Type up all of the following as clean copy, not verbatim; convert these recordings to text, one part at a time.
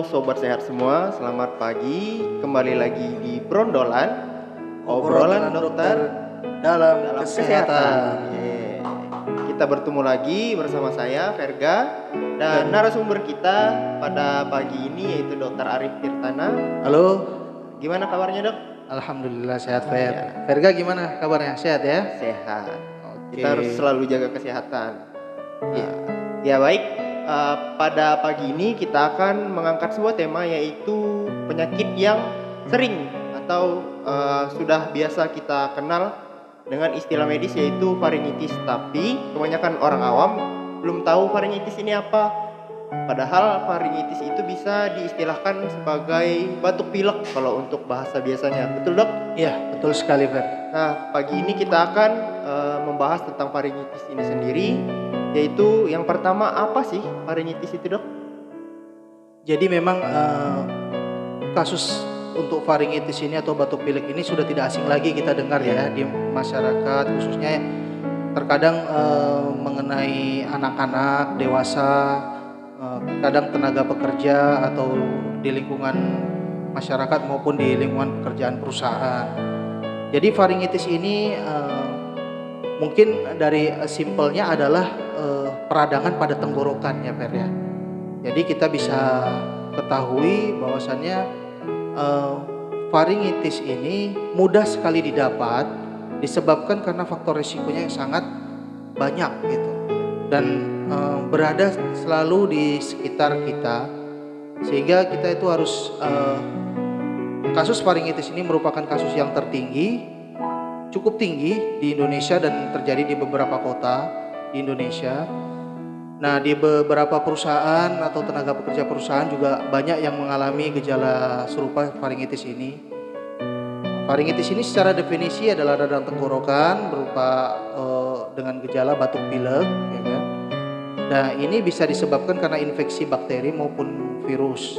Halo sobat sehat semua, selamat pagi. Kembali lagi di Brondolan, obrolan dokter dalam dalam kesehatan. Yeay. Kita bertemu lagi bersama saya Verga dan Dan- narasumber kita pada pagi ini yaitu Dr. Arif Tirtana. Halo, Gimana kabarnya dok? alhamdulillah sehat Ya. Verga gimana kabarnya? Sehat ya? Sehat. Oke. Kita harus selalu jaga kesehatan. Iya. Ya baik. Pada pagi ini kita akan mengangkat sebuah tema yaitu penyakit yang sering atau sudah biasa kita kenal dengan istilah medis yaitu faringitis. Tapi kebanyakan orang awam belum tahu faringitis ini apa. Padahal faringitis itu bisa diistilahkan sebagai batuk pilek kalau untuk bahasa biasanya. Betul dok? Iya, betul sekali Ver. Nah, pagi ini kita akan membahas tentang faringitis ini sendiri, yaitu yang pertama apa sih faringitis itu dok? Jadi memang kasus untuk faringitis ini atau batuk pilek ini sudah tidak asing lagi kita dengar ya di masyarakat, khususnya terkadang mengenai anak-anak, dewasa, kadang tenaga pekerja atau di lingkungan masyarakat maupun di lingkungan pekerjaan perusahaan. Jadi faringitis ini mungkin dari simpelnya adalah peradangan pada tenggorokan ya Fer ya. Jadi kita bisa ketahui bahwasannya faringitis ini mudah sekali didapat disebabkan karena faktor risikonya yang sangat banyak gitu. Dan berada selalu di sekitar kita sehingga kita itu harus kasus faringitis ini merupakan kasus yang tertinggi, cukup tinggi di Indonesia dan terjadi di beberapa kota di Indonesia. Nah, di beberapa perusahaan atau tenaga pekerja perusahaan juga banyak yang mengalami gejala serupa faringitis ini. Faringitis ini secara definisi adalah radang tenggorokan berupa dengan gejala batuk pilek, ya kan? Nah, ini bisa disebabkan karena infeksi bakteri maupun virus.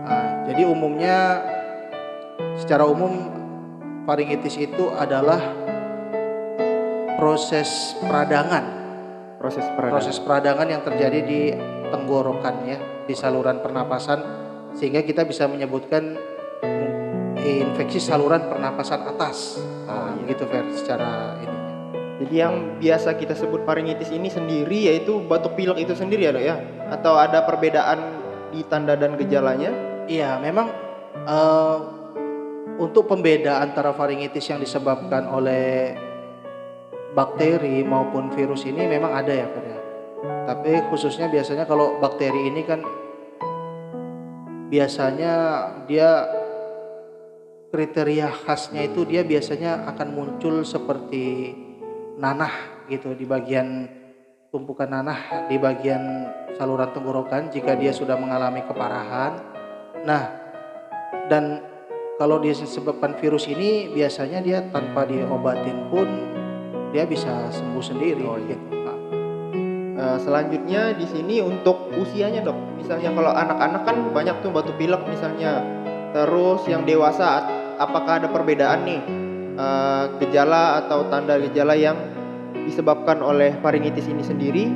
Nah, jadi umumnya, secara umum faringitis itu adalah proses peradangan yang terjadi di tenggorokan ya, di saluran pernapasan, sehingga kita bisa menyebutkan infeksi saluran pernapasan atas. Begitu Fer secara ini. Jadi yang biasa kita sebut faringitis ini sendiri yaitu batuk pilek itu sendiri ya dok ya? Atau ada perbedaan di tanda dan gejalanya? Iya, memang untuk pembeda antara faringitis yang disebabkan oleh bakteri maupun virus ini memang ada ya Fer ya. Tapi khususnya biasanya kalau bakteri ini kan biasanya dia kriteria khasnya itu dia biasanya akan muncul seperti nanah gitu di bagian tumpukan nanah di bagian saluran tenggorokan jika dia sudah mengalami keparahan. Nah, dan kalau dia disebabkan virus ini biasanya dia tanpa diobatin pun dia bisa sembuh sendiri. Gitu. Selanjutnya di sini untuk usianya dok. Misalnya kalau anak-anak kan banyak tuh batuk pilek misalnya. Terus yang dewasa apakah ada perbedaan nih gejala atau tanda gejala yang disebabkan oleh faringitis ini sendiri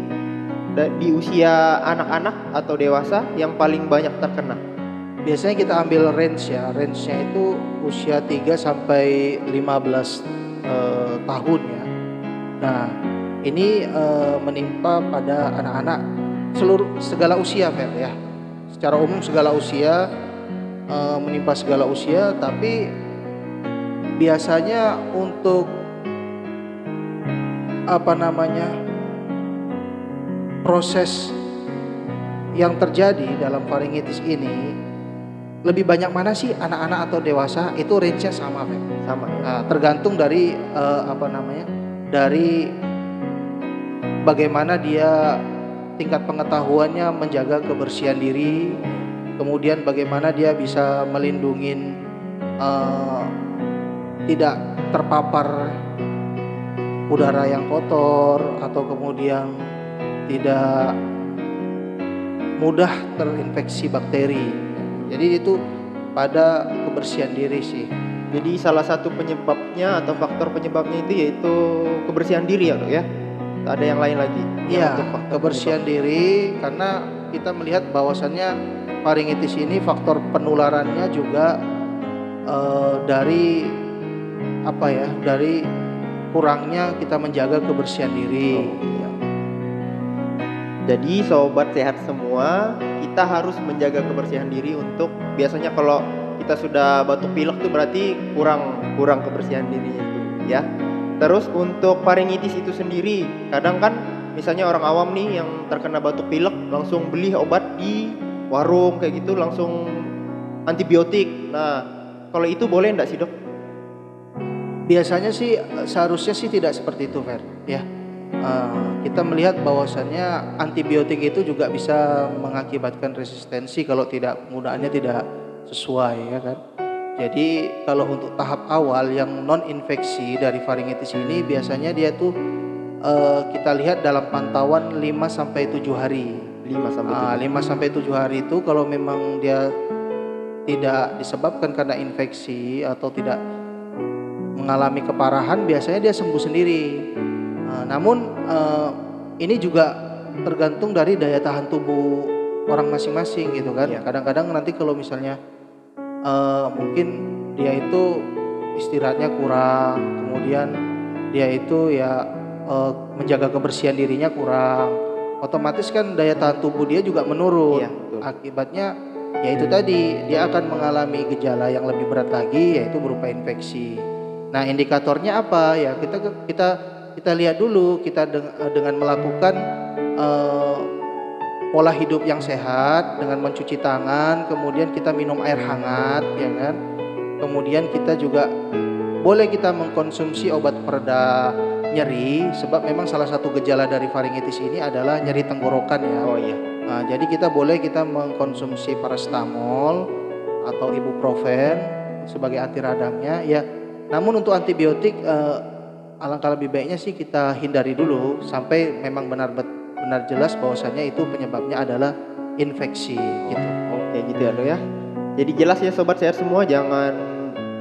di usia anak-anak atau dewasa yang paling banyak terkena? Biasanya kita ambil range-nya itu usia 3 sampai 15 tahun ya. Nah, ini menimpa pada anak-anak segala usia Fer ya. Secara umum segala usia menimpa segala usia, tapi biasanya untuk proses yang terjadi dalam faringitis ini lebih banyak mana sih anak-anak atau dewasa, itu range-nya sama Fer. Sama ya. Nah, tergantung dari dari bagaimana dia tingkat pengetahuannya menjaga kebersihan diri, kemudian bagaimana dia bisa melindungi tidak terpapar udara yang kotor atau kemudian tidak mudah terinfeksi bakteri. Jadi itu pada kebersihan diri sih. Jadi salah satu penyebabnya atau faktor penyebabnya itu yaitu kebersihan diri ya dok ya? Ada yang lain lagi? Iya, kebersihan diri karena kita melihat bahwasannya faringitis ini faktor penularannya juga dari apa ya? Dari kurangnya kita menjaga kebersihan diri. Iya. Jadi sobat sehat semua, kita harus menjaga kebersihan diri untuk biasanya kalau kita sudah batuk pilek tuh berarti kurang kebersihan diri itu ya. Terus untuk faringitis itu sendiri, kadang kan misalnya orang awam nih yang terkena batuk pilek langsung beli obat di warung kayak gitu langsung antibiotik. Nah, kalau itu boleh enggak sih, Dok? Biasanya sih seharusnya sih tidak seperti itu, Fer. Ya, kita melihat bahwasannya antibiotik itu juga bisa mengakibatkan resistensi kalau tidak penggunaannya tidak sesuai, ya kan. Jadi kalau untuk tahap awal yang non infeksi dari faringitis ini biasanya dia tuh kita lihat dalam pantauan 5 sampai 7 hari. 5 sampai 5 sampai 7 hari itu kalau memang dia tidak disebabkan karena infeksi atau tidak mengalami keparahan, biasanya dia sembuh sendiri. Namun ini juga tergantung dari daya tahan tubuh orang masing-masing gitu kan. Iya. Kadang-kadang nanti kalau misalnya mungkin dia itu istirahatnya kurang, kemudian dia itu ya menjaga kebersihan dirinya kurang, otomatis kan daya tahan tubuh dia juga menurun. Iya, betul. Akibatnya ya itu tadi, dia akan mengalami gejala yang lebih berat lagi, yaitu berupa infeksi. Nah, indikatornya apa ya? Kita lihat dulu, kita dengan melakukan pola hidup yang sehat dengan mencuci tangan, kemudian kita minum air hangat, ya kan? Kemudian kita juga boleh kita mengkonsumsi obat pereda nyeri, sebab memang salah satu gejala dari faringitis ini adalah nyeri tenggorokan ya. Oh iya. Jadi kita mengkonsumsi paracetamol atau ibuprofen sebagai anti radangnya ya. Namun untuk antibiotik alangkah lebih baiknya sih kita hindari dulu sampai memang benar jelas bahwasannya itu penyebabnya adalah infeksi gitu. Oke gitu ya, Dok ya. Jadi jelas ya sobat sehat semua, jangan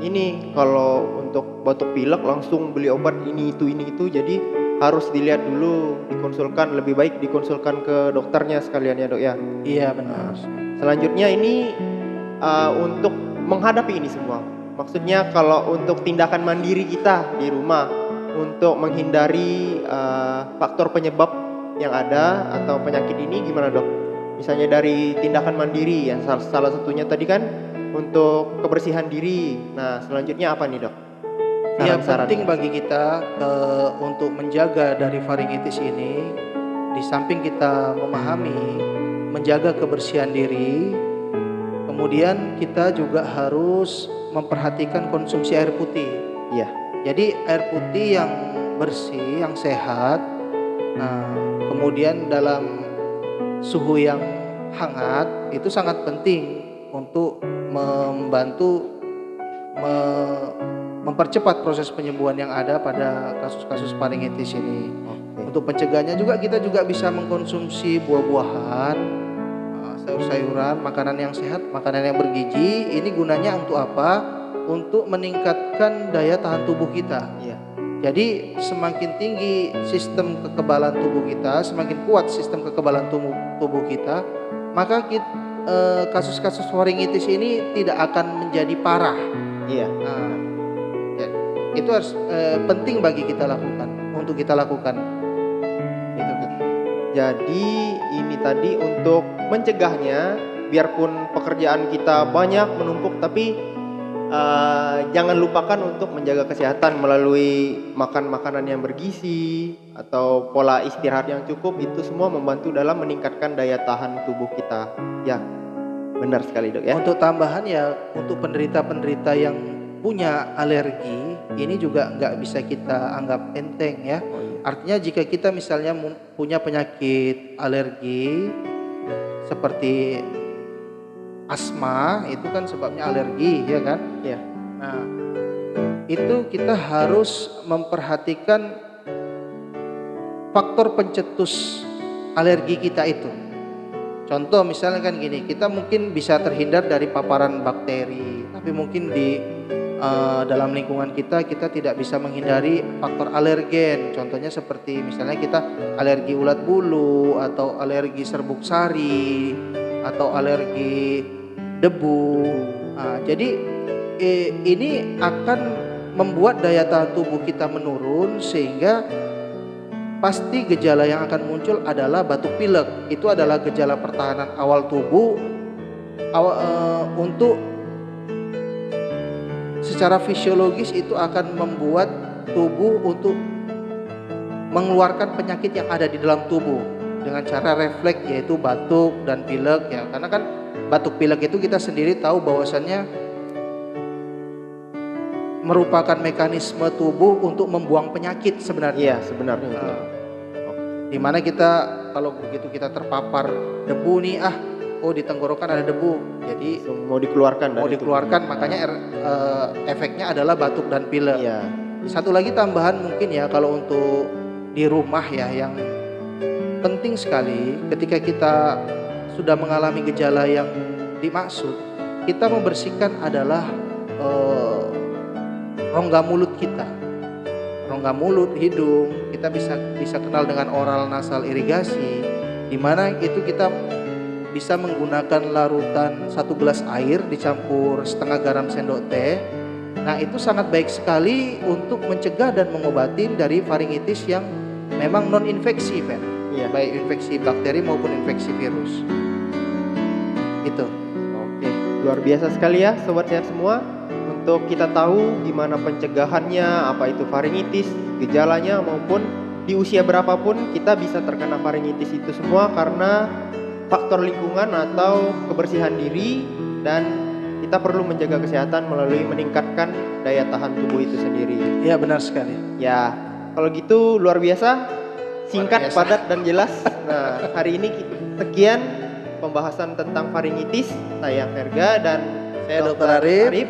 ini kalau untuk batuk pilek langsung beli obat ini itu. Jadi harus dilihat dulu, lebih baik dikonsulkan ke dokternya sekalian ya, Dok ya. Iya benar. Selanjutnya ini untuk menghadapi ini semua. Maksudnya kalau untuk tindakan mandiri kita di rumah untuk menghindari faktor penyebab yang ada atau penyakit ini gimana, Dok? Misalnya dari tindakan mandiri yang salah satunya tadi kan untuk kebersihan diri. Nah, selanjutnya apa nih, Dok? Ya, Saran-saran. penting bagi kita untuk menjaga dari faringitis ini, di samping kita memahami menjaga kebersihan diri, kemudian kita juga harus memperhatikan konsumsi air putih. Iya. Jadi air putih yang bersih, yang sehat, kemudian dalam suhu yang hangat itu sangat penting untuk membantu mempercepat proses penyembuhan yang ada pada kasus-kasus faringitis ini. Oke. Untuk pencegahannya juga kita juga bisa mengkonsumsi buah-buahan, sayur-sayuran, makanan yang sehat, makanan yang bergizi. Ini gunanya untuk apa? Untuk meningkatkan daya tahan tubuh kita. Iya. Jadi semakin tinggi sistem kekebalan tubuh kita, semakin kuat sistem kekebalan tubuh kita, maka kasus-kasus faringitis ini tidak akan menjadi parah. Iya. Itu harus penting bagi kita lakukan, untuk kita lakukan. Gitu. Jadi ini tadi untuk mencegahnya, biarpun pekerjaan kita banyak menumpuk, tapi jangan lupakan untuk menjaga kesehatan melalui makan makanan yang bergizi atau pola istirahat yang cukup. Itu semua membantu dalam meningkatkan daya tahan tubuh kita. Ya, benar sekali, Dok ya. Untuk tambahan ya, untuk penderita-penderita yang punya alergi, ini juga nggak bisa kita anggap enteng ya. Oh, iya. Artinya jika kita misalnya punya penyakit alergi seperti asma, itu kan sebabnya alergi ya kan. Iya. Nah, itu kita harus memperhatikan faktor pencetus alergi kita itu. Contoh misalnya kan gini, kita mungkin bisa terhindar dari paparan bakteri, tapi mungkin di dalam lingkungan kita tidak bisa menghindari faktor alergen. Contohnya seperti misalnya kita alergi ulat bulu atau alergi serbuk sari atau alergi debu. Jadi ini akan membuat daya tahan tubuh kita menurun, sehingga pasti gejala yang akan muncul adalah batuk pilek. Itu adalah gejala pertahanan awal tubuh untuk secara fisiologis itu akan membuat tubuh untuk mengeluarkan penyakit yang ada di dalam tubuh dengan cara refleks, yaitu batuk dan pilek ya. Karena kan batuk pilek itu kita sendiri tahu bahwasannya merupakan mekanisme tubuh untuk membuang penyakit sebenarnya. Iya, sebenarnya. Dimana kita kalau begitu kita terpapar debu nih, di tenggorokan ada debu, jadi Mau dikeluarkan dari dikeluarkan, tubuh. makanya efeknya adalah batuk dan pilek. Iya. Satu lagi tambahan mungkin ya, kalau untuk di rumah ya, yang penting sekali ketika kita sudah mengalami gejala yang dimaksud, kita membersihkan adalah rongga mulut kita, rongga mulut, hidung. Kita bisa kenal dengan oral nasal irigasi, di mana itu kita bisa menggunakan larutan 1 gelas air dicampur setengah garam sendok teh. Nah, itu sangat baik sekali untuk mencegah dan mengobati dari faringitis yang memang non infeksi, Fen. Iya. Baik infeksi bakteri maupun infeksi virus. Itu. Oke, luar biasa sekali ya sobat sehat semua. Untuk kita tahu gimana pencegahannya, apa itu faringitis, gejalanya, maupun di usia berapapun kita bisa terkena faringitis itu semua karena faktor lingkungan atau kebersihan diri, dan kita perlu menjaga kesehatan melalui meningkatkan daya tahan tubuh itu sendiri. Ya, benar sekali. Ya, kalau gitu luar biasa, singkat, Luar biasa. padat dan jelas. Nah, hari ini sekian pembahasan tentang faringitis. Saya Verga dan Saya Dr. Arif.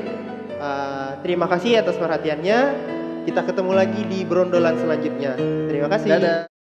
Terima kasih atas perhatiannya. Kita ketemu lagi di brondolan selanjutnya. Terima kasih. Dadah.